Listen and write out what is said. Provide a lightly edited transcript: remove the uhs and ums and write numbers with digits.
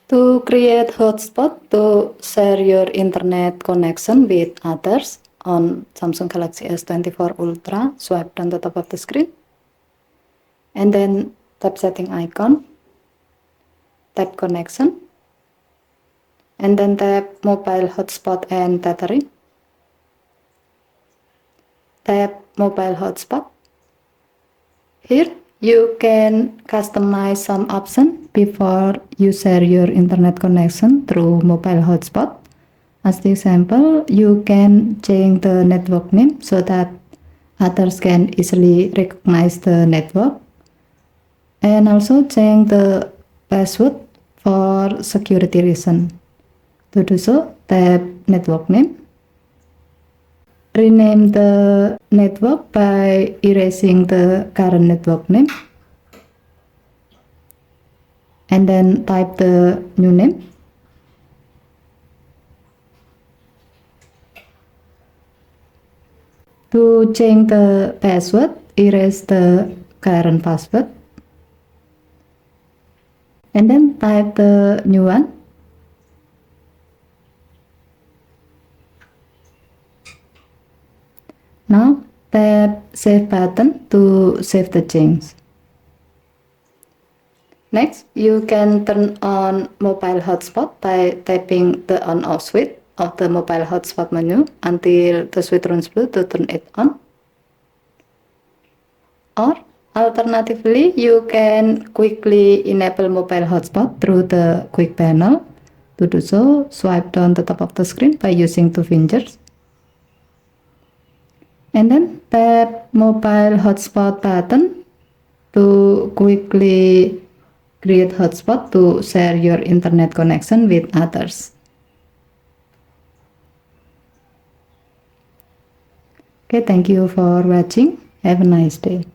To create hotspot to share your internet connection with others on Samsung Galaxy S24 Ultra, swipe down the top of the screen and then tap setting icon, tap connection, and then tap mobile hotspot and tethering. Tap mobile hotspot. Here you can customize some options before you share your internet connection through mobile hotspot. As the example, you can change the network name so that others can easily recognize the network, and also change the password for security reason. To do so, tap network name. Rename the network by erasing the current network name, and then type the new name. To change the password, erase the current password, and then type the new one. Now tap save button to save the change. Next, you can turn on mobile hotspot by tapping the on off switch of the mobile hotspot menu until the switch turns blue to turn it on. Or alternatively, you can quickly enable mobile hotspot through the quick panel. To do so, swipe down the top of the screen by using two fingers. And then tap mobile hotspot button to quickly create hotspot to share your internet connection with others. Okay, thank you for watching. Have a nice day.